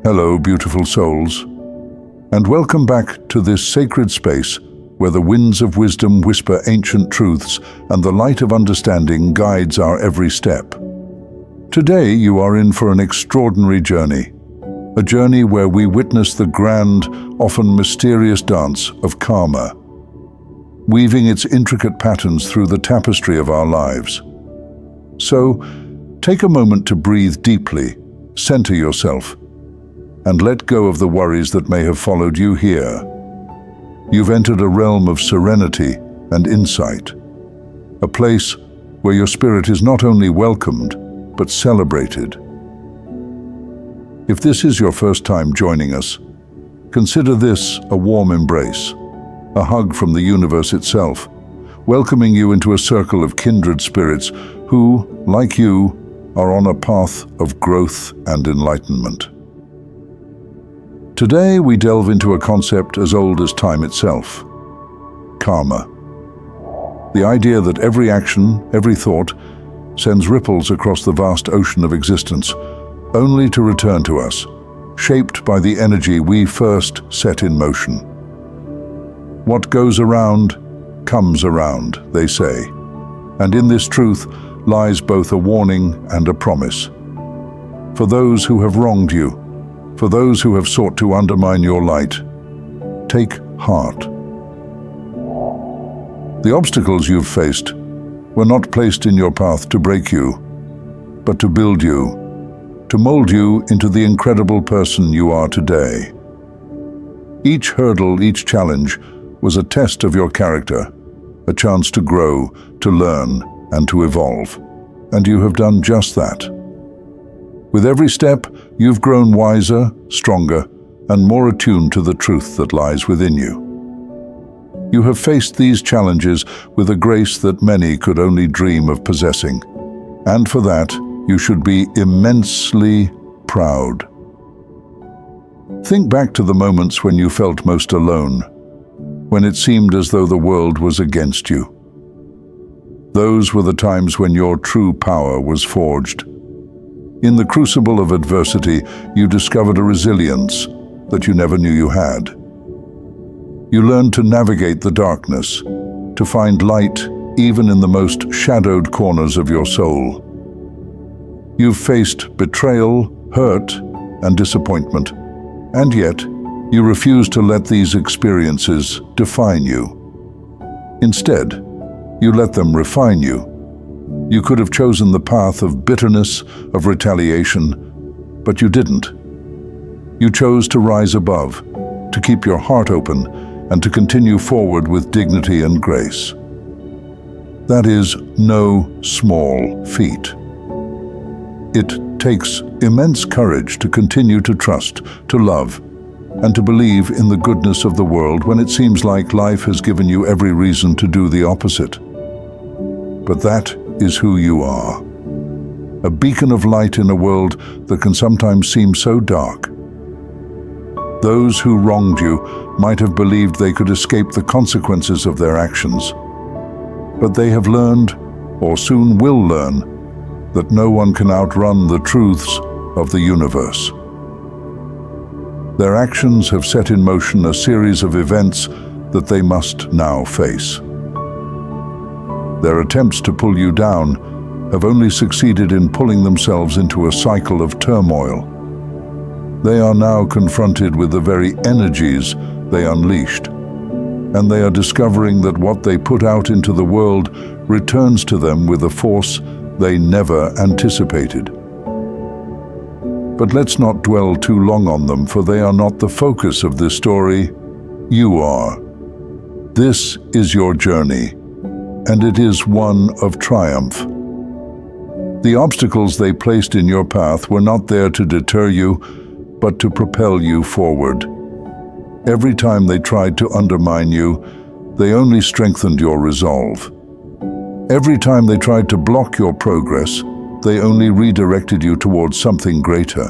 Hello, beautiful souls, and welcome back to this sacred space where the winds of wisdom whisper ancient truths and the light of understanding guides our every step. Today you are in for an extraordinary journey, a journey where we witness the grand, often mysterious dance of karma, weaving its intricate patterns through the tapestry of our lives. So, take a moment to breathe deeply, center yourself, and let go of the worries that may have followed you here. You've entered a realm of serenity and insight, a place where your spirit is not only welcomed, but celebrated. If this is your first time joining us, consider this a warm embrace, a hug from the universe itself, welcoming you into a circle of kindred spirits who, like you, are on a path of growth and enlightenment. Today we delve into a concept as old as time itself: karma. The idea that every action, every thought, sends ripples across the vast ocean of existence, only to return to us, shaped by the energy we first set in motion. What goes around, comes around, they say, and in this truth lies both a warning and a promise. For those who have wronged you, for those who have sought to undermine your light, take heart. The obstacles you've faced were not placed in your path to break you, but to build you, to mold you into the incredible person you are today. Each hurdle, each challenge, was a test of your character, a chance to grow, to learn, and to evolve. And you have done just that. With every step, you've grown wiser, stronger, and more attuned to the truth that lies within you. You have faced these challenges with a grace that many could only dream of possessing, and for that, you should be immensely proud. Think back to the moments when you felt most alone, when it seemed as though the world was against you. Those were the times when your true power was forged. In the crucible of adversity, you discovered a resilience that you never knew you had. You learned to navigate the darkness, to find light even in the most shadowed corners of your soul. You've faced betrayal, hurt, and disappointment, and yet you refuse to let these experiences define you. Instead, you let them refine you. You could have chosen the path of bitterness, of retaliation, but you didn't. You chose to rise above, to keep your heart open, and to continue forward with dignity and grace. That is no small feat. It takes immense courage to continue to trust, to love, and to believe in the goodness of the world when it seems like life has given you every reason to do the opposite. But that is who you are. A beacon of light in a world that can sometimes seem so dark. Those who wronged you might have believed they could escape the consequences of their actions. But they have learned, or soon will learn, that no one can outrun the truths of the universe. Their actions have set in motion a series of events that they must now face. Their attempts to pull you down have only succeeded in pulling themselves into a cycle of turmoil. They are now confronted with the very energies they unleashed, and they are discovering that what they put out into the world returns to them with a force they never anticipated. But let's not dwell too long on them, for they are not the focus of this story. You are. This is your journey, and it is one of triumph. The obstacles they placed in your path were not there to deter you, but to propel you forward. Every time they tried to undermine you, they only strengthened your resolve. Every time they tried to block your progress, they only redirected you towards something greater.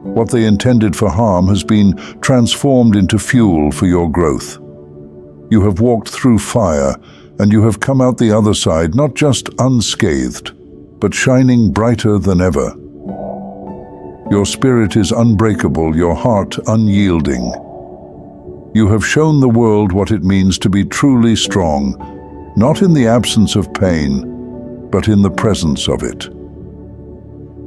What they intended for harm has been transformed into fuel for your growth. You have walked through fire, and you have come out the other side not just unscathed, but shining brighter than ever. Your spirit is unbreakable, your heart unyielding. You have shown the world what it means to be truly strong, not in the absence of pain, but in the presence of it.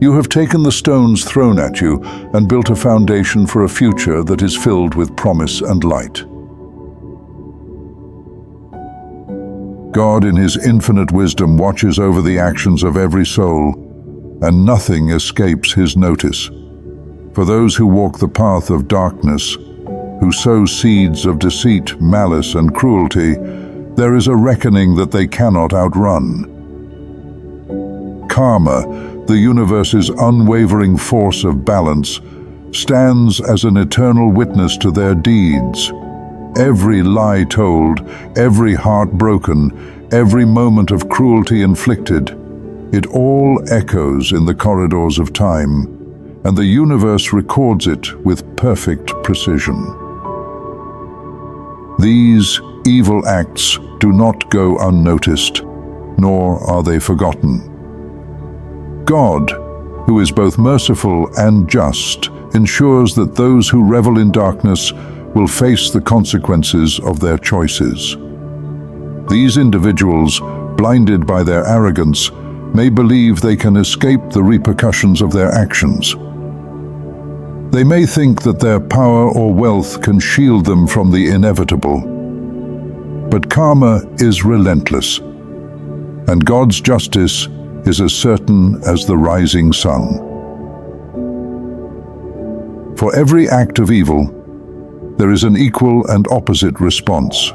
You have taken the stones thrown at you and built a foundation for a future that is filled with promise and light. God, in His infinite wisdom, watches over the actions of every soul, and nothing escapes His notice. For those who walk the path of darkness, who sow seeds of deceit, malice, and cruelty, there is a reckoning that they cannot outrun. Karma, the universe's unwavering force of balance, stands as an eternal witness to their deeds. Every lie told, every heart broken, every moment of cruelty inflicted, it all echoes in the corridors of time, and the universe records it with perfect precision. These evil acts do not go unnoticed, nor are they forgotten. God, who is both merciful and just, ensures that those who revel in darkness will face the consequences of their choices. These individuals, blinded by their arrogance, may believe they can escape the repercussions of their actions. They may think that their power or wealth can shield them from the inevitable. But karma is relentless, and God's justice is as certain as the rising sun. For every act of evil, there is an equal and opposite response.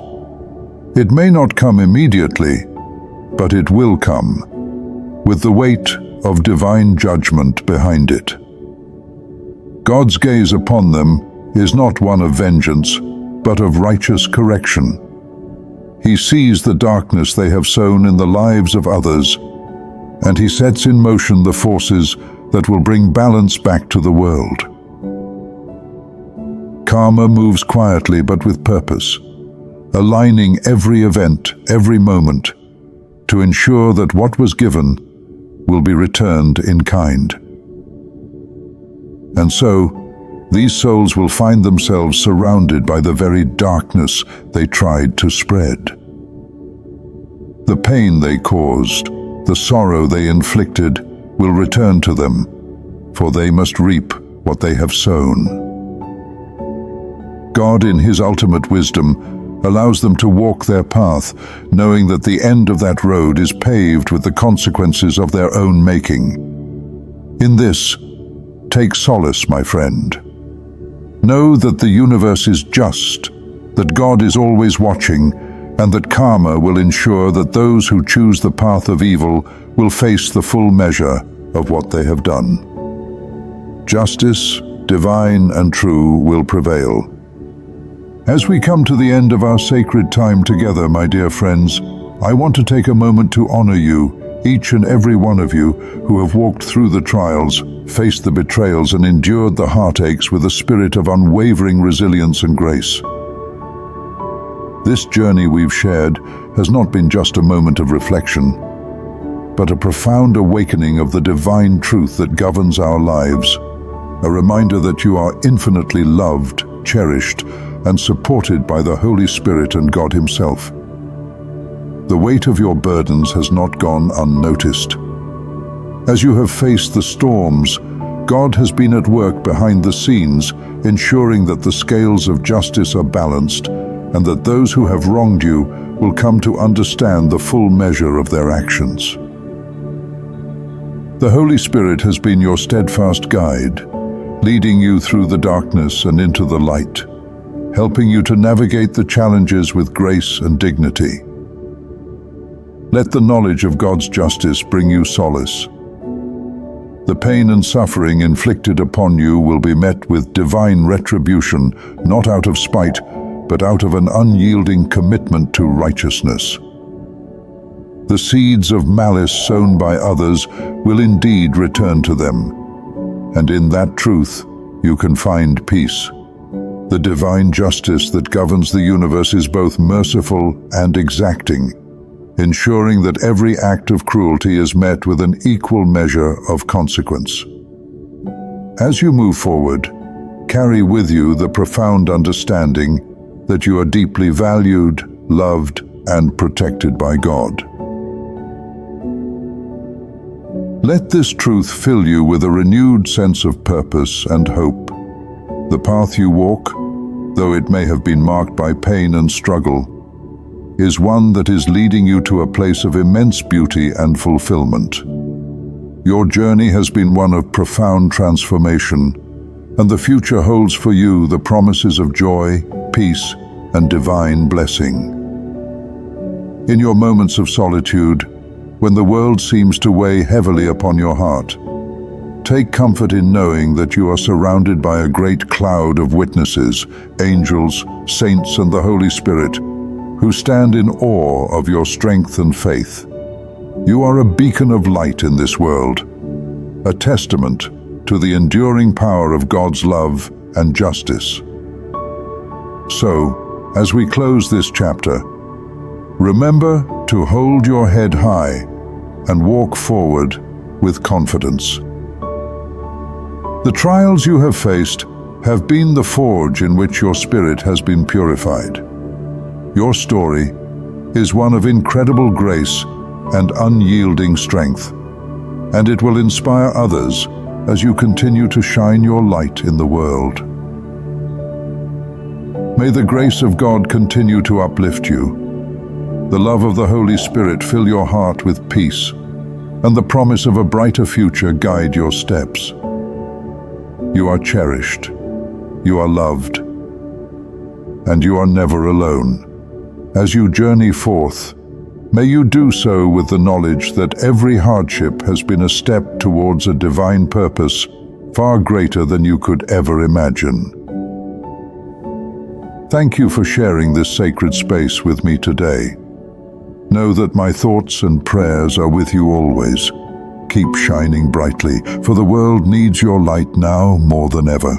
It may not come immediately, but it will come, with the weight of divine judgment behind it. God's gaze upon them is not one of vengeance, but of righteous correction. He sees the darkness they have sown in the lives of others, and He sets in motion the forces that will bring balance back to the world. Karma moves quietly but with purpose, aligning every event, every moment, to ensure that what was given will be returned in kind. And so, these souls will find themselves surrounded by the very darkness they tried to spread. The pain they caused, the sorrow they inflicted, will return to them, for they must reap what they have sown. God, in His ultimate wisdom, allows them to walk their path, knowing that the end of that road is paved with the consequences of their own making. In this, take solace, my friend. Know that the universe is just, that God is always watching, and that karma will ensure that those who choose the path of evil will face the full measure of what they have done. Justice, divine and true, will prevail. As we come to the end of our sacred time together, my dear friends, I want to take a moment to honor you, each and every one of you who have walked through the trials, faced the betrayals, and endured the heartaches with a spirit of unwavering resilience and grace. This journey we've shared has not been just a moment of reflection, but a profound awakening of the divine truth that governs our lives, a reminder that you are infinitely loved, cherished, and supported by the Holy Spirit and God Himself. The weight of your burdens has not gone unnoticed. As you have faced the storms, God has been at work behind the scenes, ensuring that the scales of justice are balanced and that those who have wronged you will come to understand the full measure of their actions. The Holy Spirit has been your steadfast guide, leading you through the darkness and into the light, helping you to navigate the challenges with grace and dignity. Let the knowledge of God's justice bring you solace. The pain and suffering inflicted upon you will be met with divine retribution, not out of spite, but out of an unyielding commitment to righteousness. The seeds of malice sown by others will indeed return to them, and in that truth you can find peace. The divine justice that governs the universe is both merciful and exacting, ensuring that every act of cruelty is met with an equal measure of consequence. As you move forward, carry with you the profound understanding that you are deeply valued, loved, and protected by God. Let this truth fill you with a renewed sense of purpose and hope. The path you walk, though it may have been marked by pain and struggle, is one that is leading you to a place of immense beauty and fulfillment. Your journey has been one of profound transformation, and the future holds for you the promises of joy, peace, and divine blessing. In your moments of solitude, when the world seems to weigh heavily upon your heart, take comfort in knowing that you are surrounded by a great cloud of witnesses, angels, saints, and the Holy Spirit, who stand in awe of your strength and faith. You are a beacon of light in this world, a testament to the enduring power of God's love and justice. So, as we close this chapter, remember to hold your head high and walk forward with confidence. The trials you have faced have been the forge in which your spirit has been purified. Your story is one of incredible grace and unyielding strength, and it will inspire others as you continue to shine your light in the world. May the grace of God continue to uplift you, the love of the Holy Spirit fill your heart with peace, and the promise of a brighter future guide your steps. You are cherished, you are loved, and you are never alone. As you journey forth, may you do so with the knowledge that every hardship has been a step towards a divine purpose far greater than you could ever imagine. Thank you for sharing this sacred space with me today. Know that my thoughts and prayers are with you always. Keep shining brightly, for the world needs your light now more than ever.